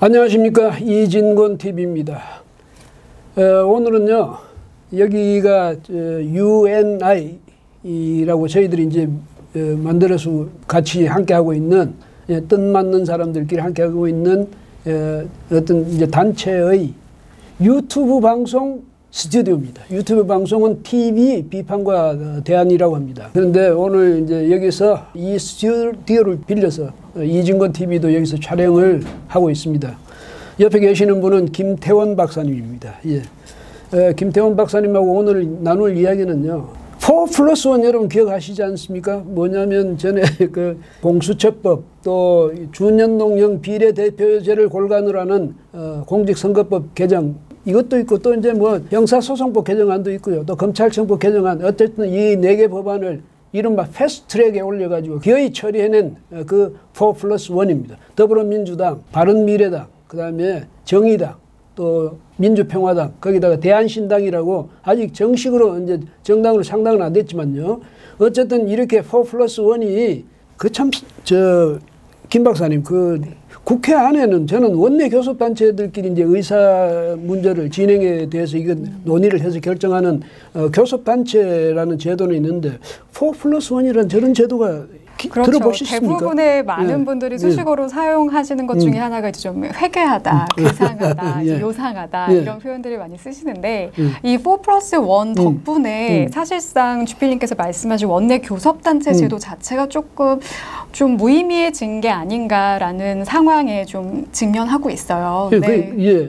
안녕하십니까, 이진권 TV입니다. 오늘은요, 여기가 UNI라고 저희들이 이제 만들어서 같이 함께 하고 있는, 뜻맞는 사람들끼리 함께 하고 있는 어떤 이제 단체의 유튜브 방송 스튜디오입니다. 유튜브 방송은 TV 비판과 대안이라고 합니다. 그런데 오늘 이제 여기서 이 스튜디오를 빌려서 이진권 TV도 여기서 촬영을 하고 있습니다. 옆에 계시는 분은 김태원 박사님입니다. 김태원 박사님하고 오늘 나눌 이야기는요, 4+1 여러분 기억하시지 않습니까? 뭐냐면 전에 그 공수처법, 또 준연동형 비례대표제를 골간으로 하는 공직선거법 개정, 이것도 있고, 또 이제 뭐 형사소송법 개정안도 있고요. 또 검찰청법 개정안, 어쨌든 이 4개 법안을 이른바 패스트트랙에 올려가지고 기어이 처리해낸 그 4+1입니다. 더불어민주당, 바른미래당, 그 다음에 정의당, 또 민주평화당, 거기다가 대한신당이라고 아직 정식으로 이제 정당으로 상당은 안 됐지만요. 어쨌든 이렇게 4+1이 김 박사님, 국회 안에는 저는 원내 교섭단체들끼리 이제 의사 문제를 진행에 대해서 이건 논의를 해서 결정하는 교섭단체라는 제도는 있는데 4+1이라는 저런 제도가 그렇죠. 들어보셨습니까? 대부분의 많은 분들이 수식어로 사용하시는 것 중에 하나가 이제 좀 회개하다, 괴상하다, 요상하다 이런 표현들을 많이 쓰시는데 이 4+1 덕분에 사실상 주필님께서 말씀하신 원내 교섭단체 제도 자체가 조금 좀 무의미해진 게 아닌가라는 상황에 좀 직면하고 있어요.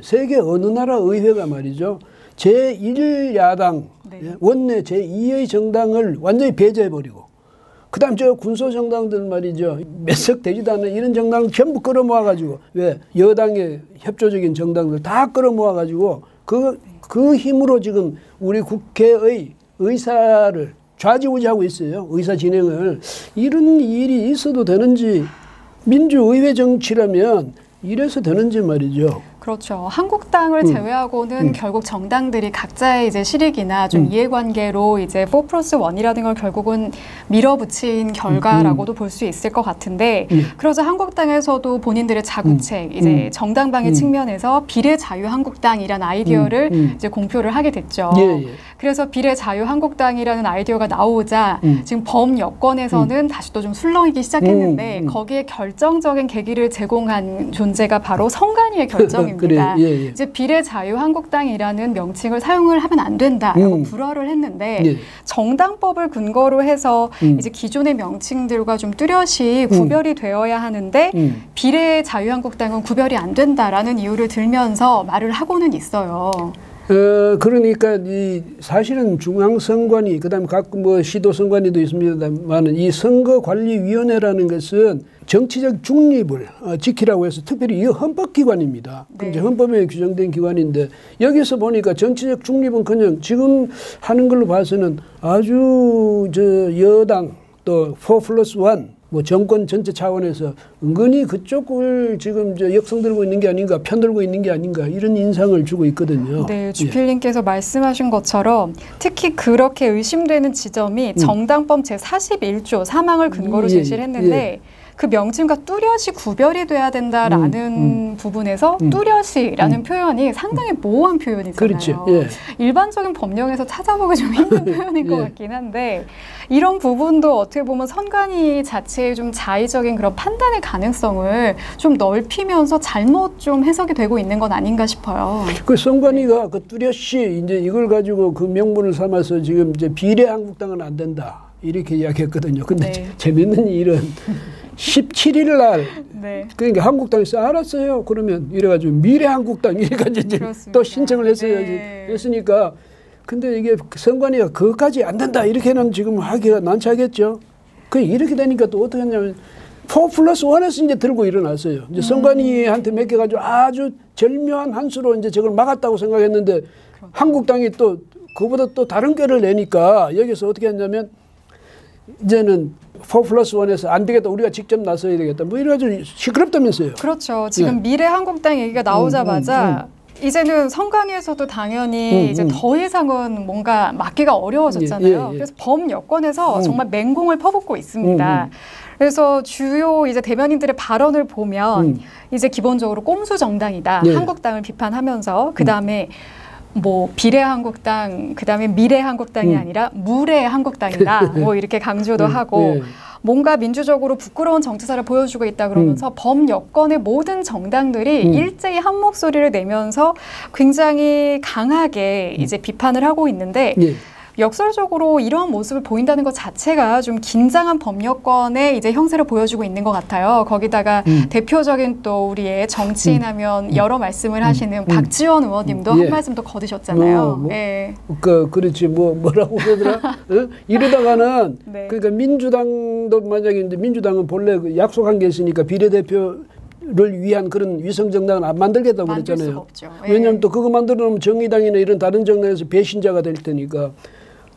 세계 어느 나라 의회가 말이죠. 제1야당, 원내 제2의 정당을 완전히 배제해버리고 그 다음 저 군소정당들 말이죠. 몇 석 되지도 않는 이런 정당을 전부 끌어모아가지고, 왜? 여당의 협조적인 정당들 다 끌어모아가지고 그 힘으로 지금 우리 국회의 의사를 좌지우지하고 있어요. 의사 진행을. 이런 일이 있어도 되는지, 민주의회 정치라면 이래서 되는지 말이죠. 그렇죠. 한국당을 제외하고는 결국 정당들이 각자의 이제 실익이나 좀 이해관계로 이제 4+1이라는 걸 결국은 밀어붙인 결과라고도 볼 수 있을 것 같은데, 그러자 한국당에서도 본인들의 자구책, 이제 정당방위 측면에서 비례자유한국당이라는 아이디어를 이제 공표를 하게 됐죠. 그래서 비례자유한국당이라는 아이디어가 나오자 지금 범여권에서는 다시 또 좀 술렁이기 시작했는데 거기에 결정적인 계기를 제공한 존재가 바로 성관위의 결정입니다. 이제 비례자유한국당이라는 명칭을 사용을 하면 안 된다라고 불허를 했는데 정당법을 근거로 해서 이제 기존의 명칭들과 좀 뚜렷이 구별이 되어야 하는데 비례자유한국당은 구별이 안 된다라는 이유를 들면서 말을 하고는 있어요. 그러니까 사실은 중앙선관위, 그다음에 각 뭐 시도선관위도 있습니다만 이 선거관리위원회라는 것은 정치적 중립을 지키라고 해서 특별히 이 헌법기관입니다. 이제 헌법에 규정된 기관인데 여기서 보니까 정치적 중립은 그냥 지금 하는 걸로 봐서는 아주 여당 또 4+1 뭐 정권 전체 차원에서 은근히 그쪽을 지금 역성들고 있는 게 아닌가, 편들고 있는 게 아닌가, 이런 인상을 주고 있거든요. 네, 주필님께서 말씀하신 것처럼 특히 그렇게 의심되는 지점이 정당법 제41조 3항을 근거로 제시를 했는데 그 명칭과 뚜렷이 구별이 돼야 된다라는 부분에서 뚜렷이라는 표현이 상당히 모호한 표현이잖아요. 그렇죠. 일반적인 법령에서 찾아보기 좀 힘든 표현인 것 같긴 한데 이런 부분도 어떻게 보면 선관위 자체의 좀 자의적인 그런 판단의 가능성을 좀 넓히면서 잘못 좀 해석이 되고 있는 건 아닌가 싶어요. 그 선관위가 그 뚜렷이 이제 이걸 가지고 그 명분을 삼아서 지금 이제 비례한국당은 안 된다 이렇게 이야기했거든요. 근데 재밌는 일은 17일 날 그러니까 한국당에서 알았어요. 그러면 이래가지고 미래한국당 이래가지고 이제 또 신청을 했어요. 했으니까 근데 이게 선관위가 그것까지 안 된다 이렇게는 지금 하기가 난처하겠죠. 그 이렇게 되니까 또 어떻게 하냐면 4+1에서 이제 들고 일어났어요. 이제 선관위한테 맡겨가지고 아주 절묘한 한 수로 이제 저걸 막았다고 생각했는데 한국당이 또 그보다 또 다른 꾀를 내니까 여기서 어떻게 했냐면 이제는 4+1에서 안 되겠다. 우리가 직접 나서야 되겠다. 뭐 이래가지고 시끄럽다면서요. 그렇죠. 지금 미래한국당 얘기가 나오자마자 이제는 선관위에서도 당연히 이제 더 이상은 뭔가 막기가 어려워졌잖아요. 그래서 범여권에서 정말 맹공을 퍼붓고 있습니다. 그래서 주요 이제 대변인들의 발언을 보면 이제 기본적으로 꼼수 정당이다. 네. 한국당을 비판하면서 그다음에 뭐 비례한국당, 그다음에 미래한국당이 아니라 무례한국당이다. 뭐 이렇게 강조도 하고 뭔가 민주적으로 부끄러운 정치사를 보여주고 있다 그러면서 범여권의 모든 정당들이 일제히 한 목소리를 내면서 굉장히 강하게 이제 비판을 하고 있는데 역설적으로 이러한 모습을 보인다는 것 자체가 좀 긴장한 법여권의 이제 형세를 보여주고 있는 것 같아요. 거기다가 대표적인 또 우리의 정치인하면 여러 말씀을 하시는 박지원 의원님도 한 말씀 더 거두셨잖아요. 그렇지 뭐라고 그러더라. 이러다가는 네. 그러니까 민주당도 만약에 이제 민주당은 본래 그 약속한 게 있으니까 비례대표 를 위한 그런 위성정당은 안 만들겠다고 그랬잖아요. 왜냐하면 또 그거 만들어 놓으면 정의당이나 이런 다른 정당에서 배신자가 될 테니까.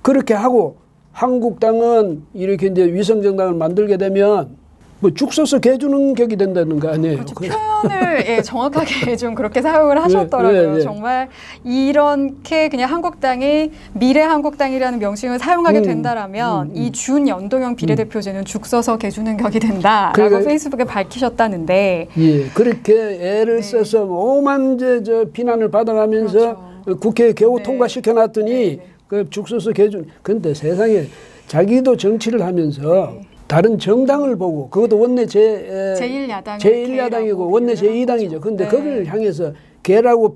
그렇게 하고 한국당은 이렇게 이제 위성정당을 만들게 되면 뭐 죽 써서 개주는 격이 된다는 거 아니에요. 그렇죠. 표현을 정확하게 좀 그렇게 사용을 하셨더라고요. 정말 이렇게 그냥 한국당이 미래한국당이라는 명칭을 사용하게 된다라면 이 준연동형 비례대표제는 죽 써서 개주는 격이 된다라고 그러니까, 페이스북에 밝히셨다는데 그렇게 애를 써서 오만 저 비난을 받아가면서 국회에 겨우 통과시켜놨더니 그 죽서서 개준. 근데 세상에 자기도 정치를 하면서 다른 정당을 보고 그것도 원내 제1야당이고 원내 제2당이죠. 근데 그걸 향해서 개라고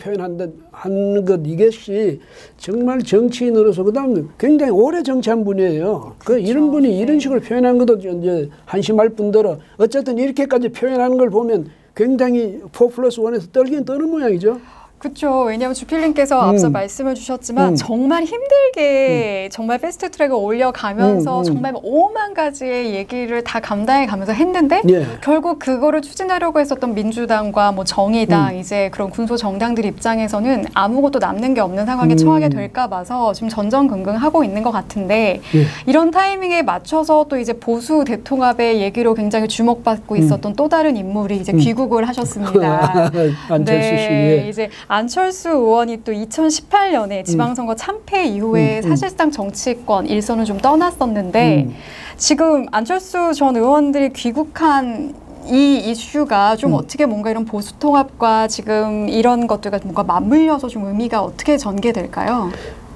하는 것 이것이 정말 정치인으로서 그다음에 굉장히 오래 정치한 분이에요. 그렇죠. 이런 분이 이런 식으로 표현한 것도 이제 한심할 뿐더러 어쨌든 이렇게까지 표현하는 걸 보면 굉장히 4+1에서 떨긴 떠는 모양이죠. 그렇죠. 왜냐하면 주필님께서 앞서 말씀을 주셨지만 정말 힘들게 정말 패스트트랙을 올려가면서 정말 5만 가지의 얘기를 다 감당해가면서 했는데 결국 그거를 추진하려고 했었던 민주당과 뭐 정의당 이제 그런 군소 정당들 입장에서는 아무것도 남는 게 없는 상황에 처하게 될까 봐서 지금 전전긍긍하고 있는 것 같은데 이런 타이밍에 맞춰서 또 이제 보수 대통합의 얘기로 굉장히 주목받고 있었던 또 다른 인물이 이제 귀국을 하셨습니다. 안철수 씨. 이제 안철수 의원이 또 2018년에 지방선거 참패 이후에 사실상 정치권 일선을 좀 떠났었는데 지금 안철수 전 의원들이 귀국한 이 이슈가 좀 어떻게 뭔가 이런 보수 통합과 지금 이런 것들과 뭔가 맞물려서 좀 의미가 어떻게 전개될까요?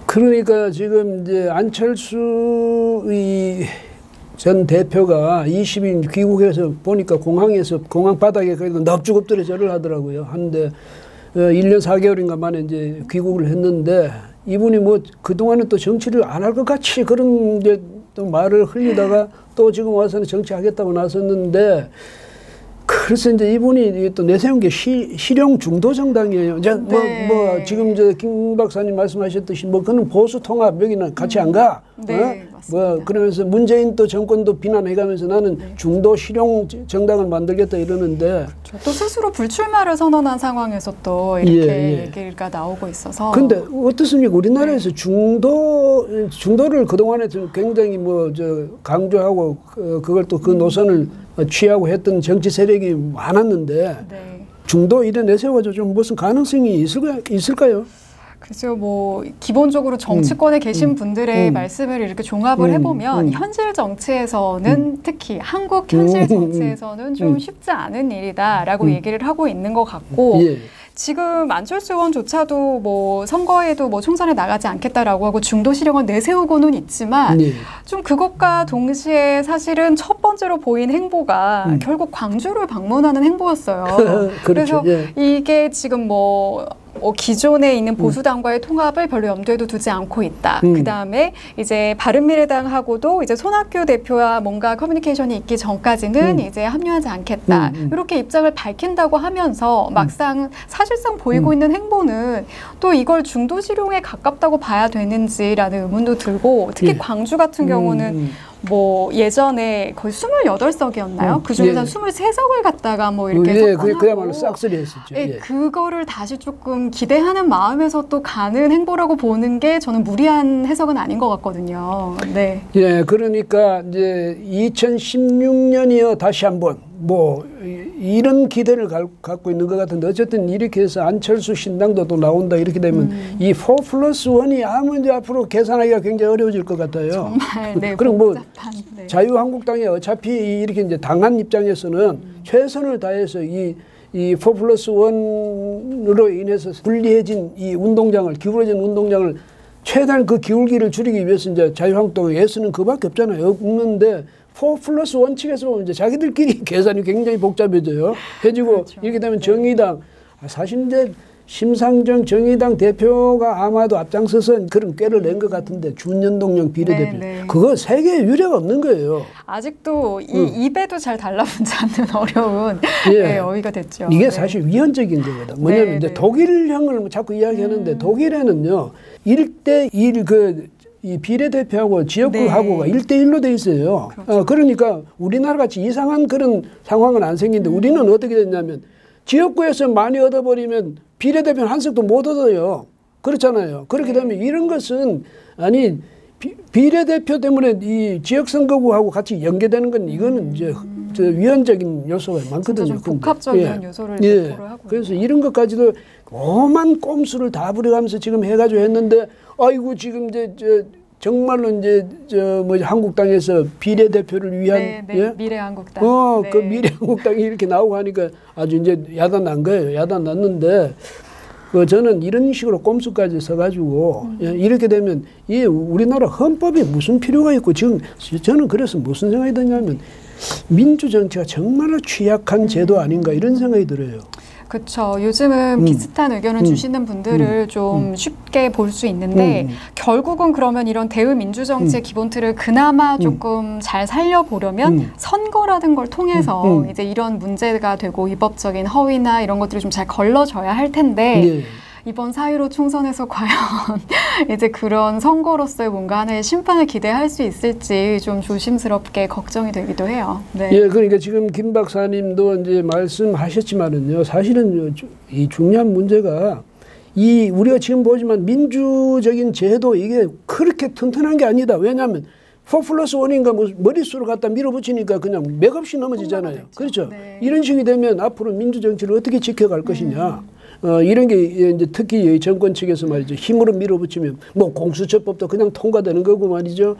그러니까 지금 이제 안철수 전 대표가 20일 귀국해서 보니까 공항에서 공항 바닥에 그래도 납죽 엎드려 절을 하더라고요. 하는데 1년 4개월인가 만에 이제 귀국을 했는데 이분이 뭐 그동안은 또 정치를 안 할 것 같이 그런 이제 또 말을 흘리다가 또 지금 와서는 정치하겠다고 나섰는데 그래서 이제 이분이 또 내세운 게 실용 중도 정당이에요. 이제 뭐 지금 김 박사님 말씀하셨듯이 뭐 그는 보수 통합 여기는 같이 안 가. 뭐 그러면서 문재인 또 정권도 비난해가면서 나는 중도 실용 정당을 만들겠다 이러는데 또 스스로 불출마를 선언한 상황에서 또 이렇게 얘기가 나오고 있어서. 근데 어떻습니까? 우리나라에서 중도를 그동안에 굉장히 뭐 강조하고 그걸 또 그 노선을 취하고 했던 정치 세력이 많았는데 중도 이래 내세워서 좀 무슨 가능성이 있을까요? 그래서 뭐 기본적으로 정치권에 계신 분들의 말씀을 이렇게 종합을 해보면 현실 정치에서는 특히 한국 현실 정치에서는 좀 쉽지 않은 일이다라고 얘기를 하고 있는 것 같고 지금 안철수 의원조차도 뭐 선거에도 뭐 총선에 나가지 않겠다라고 하고 중도 실용을 내세우고는 있지만 좀 그것과 동시에 사실은 첫 번째로 보인 행보가 결국 광주를 방문하는 행보였어요. 그래서 이게 지금 뭐 기존에 있는 보수당과의 통합을 별로 염두에도 두지 않고 있다. 그 다음에 이제 바른미래당하고도 이제 손학규 대표와 뭔가 커뮤니케이션이 있기 전까지는 이제 합류하지 않겠다. 이렇게 입장을 밝힌다고 하면서 막상 사실상 보이고 있는 행보는 또 이걸 중도 실용에 가깝다고 봐야 되는지라는 의문도 들고 특히 광주 같은 경우는 뭐 예전에 거의 28석이었나요? 그 중에서 23석을 갖다가 뭐 이렇게 그야말로 싹쓸이 했었죠. 그거를 다시 조금 기대하는 마음에서 또 가는 행보라고 보는 게 저는 무리한 해석은 아닌 것 같거든요. 그러니까 이제 2016년이요 다시 한번 뭐 이런 기대를 갖고 있는 것 같은데 어쨌든 이렇게 해서 안철수 신당도 또 나온다 이렇게 되면 이 4+1이 아무 이제 앞으로 계산하기가 굉장히 어려워질 것 같아요. 정말 네. 그럼 뭐 네. 자유한국당이 어차피 이렇게 이제 당한 입장에서는 최선을 다해서 이 4+1으로 인해서 불리해진 이 운동장을 기울어진 운동장을 최대한 그 기울기를 줄이기 위해서 이제 자유한국당의 애쓰는 그밖에 없잖아요. 없는데 4+1 측에서 보면 이제 자기들끼리 계산이 굉장히 복잡해져요. 해지고 그렇죠. 이렇게 되면 정의당 사실 이제 심상정 정의당 대표가 아마도 앞장서서 그런 꾀를 낸 것 같은데 준연동형 비례대표 그거 세계에 유례가 없는 거예요. 아직도 입에도 잘 달라붙지 않는 어려운 어휘가 됐죠. 이게 사실 위헌적인 거거든. 뭐냐면 이제 독일형을 자꾸 이야기하는데 독일에는요 1대1 이 비례대표하고 지역구하고가 1대1로 돼 있어요. 그렇죠. 그러니까 우리나라 같이 이상한 그런 상황은 안 생기는데 우리는 어떻게 됐냐면 지역구에서 많이 얻어버리면 비례대표는 한 석도 못 얻어요. 그렇잖아요. 그렇게 되면 이런 것은 아니 비례대표 때문에 이 지역선거구하고 같이 연계되는 건 이거는 이제 위헌적인 요소가 많거든요. 좀 복합적인 요소를 내포를 하고 그래서 이런 것까지도 오만 꼼수를 다 부려가면서 지금 해가지고 했는데 아이고 지금 이제 정말로 이제 한국당에서 비례대표를 위한 미래한국당 그 미래한국당이 이렇게 나오고 하니까 아주 이제 야단 난 거예요. 야단 났는데 저는 이런 식으로 꼼수까지 써가지고 이렇게 되면 이 우리나라 헌법에 무슨 필요가 있고 지금 저는 그래서 무슨 생각이 드냐면 민주 정치가 정말로 취약한 제도 아닌가 이런 생각이 들어요. 그렇죠. 요즘은 비슷한 의견을 주시는 분들을 좀 쉽게 볼 수 있는데 결국은 그러면 이런 대의민주정치의 기본 틀을 그나마 조금 잘 살려보려면 선거라는 걸 통해서 이제 이런 문제가 되고 위법적인 허위나 이런 것들이 좀 잘 걸러져야 할 텐데 이번 4.15 총선에서 과연 이제 그런 선거로서의 뭔가 하나의 심판을 기대할 수 있을지 좀 조심스럽게 걱정이 되기도 해요. 네. 예, 그러니까 지금 김 박사님도 이제 말씀하셨지만은요, 사실은 이 중요한 문제가 우리가 지금 보지만 민주적인 제도 이게 그렇게 튼튼한 게 아니다. 왜냐하면 4+1인가 뭐 머릿수를 갖다 밀어붙이니까 그냥 맥없이 넘어지잖아요. 그렇죠. 네. 이런 식이 되면 앞으로 민주정치를 어떻게 지켜갈 것이냐. 이런 게 이제 특히 정권 측에서 말이죠. 힘으로 밀어붙이면 뭐 공수처법도 그냥 통과되는 거고 말이죠.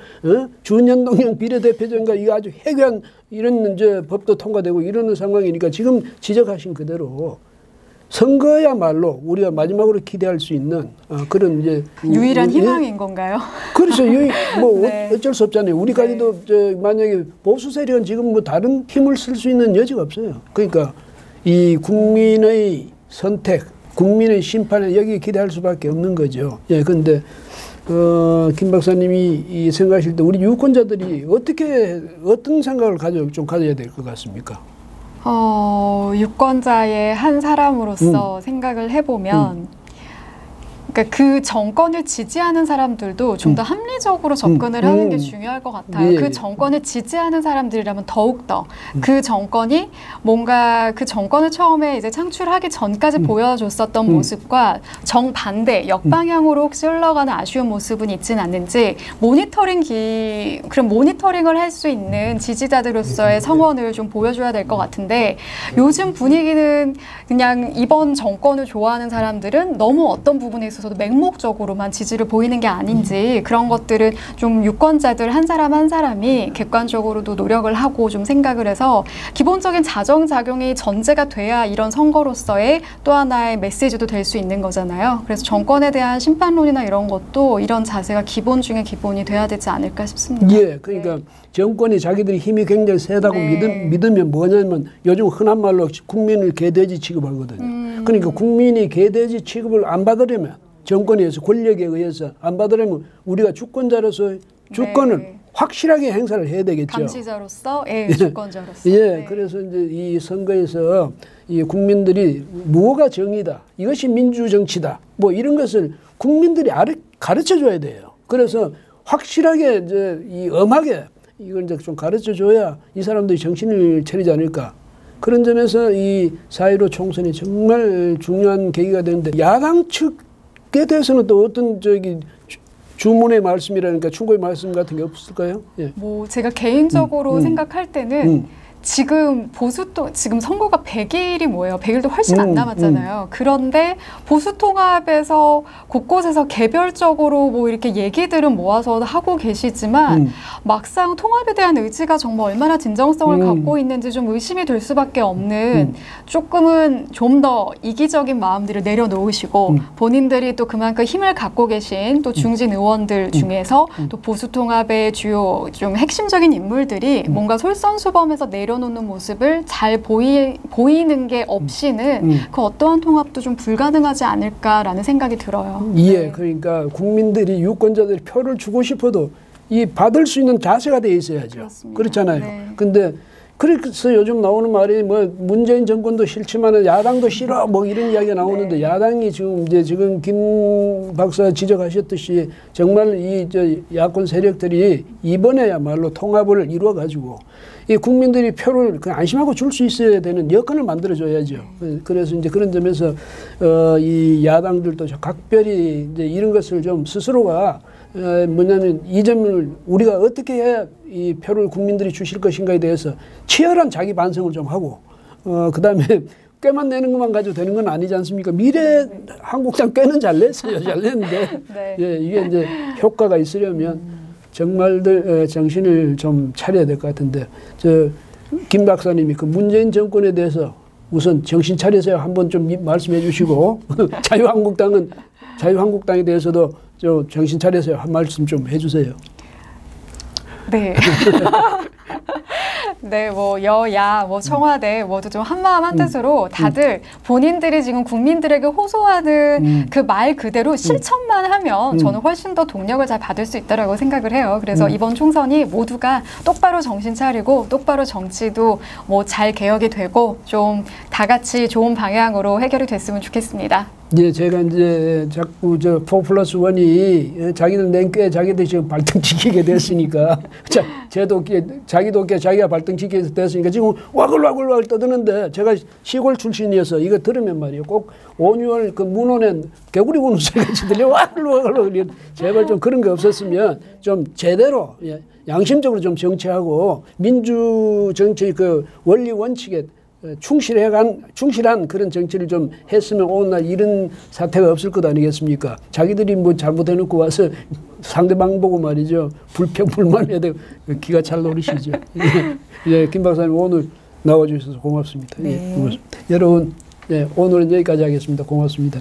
준연동형 비례대표제인가 이거 아주 해괴한 이런 이제 법도 통과되고 이러는 상황이니까 지금 지적하신 그대로 선거야말로 우리가 마지막으로 기대할 수 있는 그런 이제 유일한 희망인 건가요? 그렇죠. 뭐 어쩔 수 없잖아요. 우리까지도 만약에 보수 세력은 지금 뭐 다른 힘을 쓸 수 있는 여지가 없어요. 그러니까 이 국민의 선택, 국민의 심판에 여기에 기대할 수밖에 없는 거죠. 예, 그런데 김 박사님이 생각하실 때 우리 유권자들이 어떤 생각을 가져야 될 것 같습니까? 유권자의 한 사람으로서 생각을 해보면 그러니까 그 정권을 지지하는 사람들도 좀 더 합리적으로 접근을 하는 게 중요할 것 같아요. 그 정권을 지지하는 사람들이라면 더욱더 그 정권이 뭔가 그 정권을 처음에 이제 창출하기 전까지 보여줬었던 모습과 정반대, 역방향으로 혹시 흘러가는 아쉬운 모습은 있지는 않는지 그런 모니터링을 할 수 있는 지지자들로서의 성원을 좀 보여줘야 될 것 같은데 요즘 분위기는 그냥 이번 정권을 좋아하는 사람들은 너무 어떤 부분에 있어서도 맹목적으로만 지지를 보이는 게 아닌지 그런 것들은 좀 유권자들 한 사람 한 사람이 객관적으로도 노력을 하고 좀 생각을 해서 기본적인 자정작용이 전제가 돼야 이런 선거로서의 또 하나의 메시지도 될 수 있는 거잖아요. 그래서 정권에 대한 심판론이나 이런 것도 이런 자세가 기본 중에 기본이 돼야 되지 않을까 싶습니다. 예, 그러니까 정권이 자기들이 힘이 굉장히 세다고 믿으면 뭐냐면 요즘 흔한 말로 국민을 개돼지 취급하거든요. 그러니까 국민이 개돼지 취급을 안 받으려면 정권에 의해서 권력에 의해서 안 받으려면 우리가 주권자로서 주권을 확실하게 행사를 해야 되겠죠. 감시자로서, 주권자로서. 그래서 이제 이 선거에서 이 국민들이 뭐가 정의다, 이것이 민주정치다, 뭐 이런 것을 국민들이 가르쳐줘야 돼요. 그래서 확실하게 이제 이 엄하게 이걸 이제 좀 가르쳐줘야 이 사람들이 정신을 차리지 않을까. 그런 점에서 이 4.15 총선이 정말 중요한 계기가 되는데 야당 측에 대해서는 또 어떤 주문의 말씀이라니까 충고의 말씀 같은 게 없을까요? 뭐 제가 개인적으로 생각할 때는 지금 지금 선거가 100일이 뭐예요? 100일도 훨씬 안 남았잖아요. 그런데 보수통합에서 곳곳에서 개별적으로 뭐 이렇게 얘기들은 모아서 하고 계시지만 막상 통합에 대한 의지가 정말 얼마나 진정성을 갖고 있는지 좀 의심이 될 수밖에 없는 조금은 좀 더 이기적인 마음들을 내려놓으시고 본인들이 또 그만큼 힘을 갖고 계신 또 중진 의원들 중에서 또 보수통합의 주요 좀 핵심적인 인물들이 뭔가 솔선수범해서 내려놓는 모습을 잘 보이는 게 없이는 그 어떠한 통합도 좀 불가능하지 않을까라는 생각이 들어요. 예, 그러니까 국민들이 유권자들이 표를 주고 싶어도 이 받을 수 있는 자세가 돼 있어야죠. 그렇습니다. 그렇잖아요. 네. 근데 그래서 요즘 나오는 말이 뭐 문재인 정권도 싫지만 야당도 싫어 뭐 이런 이야기가 나오는데 네. 야당이 지금 김 박사 지적하셨듯이 정말 야권 세력들이 이번에야말로 통합을 이루어 가지고 이 국민들이 표를 그냥 안심하고 줄 수 있어야 되는 여건을 만들어줘야죠. 그래서 이제 그런 점에서 이 야당들도 각별히 이제 이런 것을 좀 스스로가 뭐냐면 이 점을 우리가 어떻게 해야 이 표를 국민들이 주실 것인가에 대해서 치열한 자기 반성을 좀 하고 그다음에 꾀만 내는 것만 가지고 되는 건 아니지 않습니까? 미래 한국당 꾀는 잘 냈어요. 잘 냈는데 네. 예, 이게 이제 효과가 있으려면 정말들 정신을 좀 차려야 될 것 같은데 김 박사님이 그 문재인 정권에 대해서 우선 정신 차리세요. 한번 좀 말씀해 주시고 자유한국당에 대해서도 정신 차려서 한 말씀 좀 해주세요. 네. 네, 뭐 여야, 뭐 청와대 모두 좀 한마음 한뜻으로 다들 본인들이 지금 국민들에게 호소하는 그 말 그대로 실천만 하면 저는 훨씬 더 동력을 잘 받을 수 있다라고 생각을 해요. 그래서 이번 총선이 모두가 똑바로 정신 차리고 똑바로 정치도 뭐 잘 개혁이 되고 좀 다 같이 좋은 방향으로 해결이 됐으면 좋겠습니다. 예, 제가 이제 자꾸 4+1이 자기들 낸 꽤 자기들이 지금 발등 지키게 됐으니까 자기도 꽤 자기가 발등 지키게 됐으니까 지금 와글와글 떠드는데 제가 시골 출신이어서 이거 들으면 말이에요. 꼭 온유월 그 문호는 개구리 우는 소리같이 들려 와글와글 제발 좀 그런 게 없었으면 좀 제대로 양심적으로 좀 정치하고 민주 정치 그 원리 원칙에 충실한 그런 정치를 좀 했으면 오늘날 이런 사태가 없을 것 아니겠습니까? 자기들이 뭐 잘못해놓고 와서 상대방 보고 말이죠. 불평불만해야 되고 기가 찰 노릇이죠. 예, 김 박사님 오늘 나와주셔서 고맙습니다. 네. 예, 고맙습니다. 여러분, 예, 오늘은 여기까지 하겠습니다. 고맙습니다.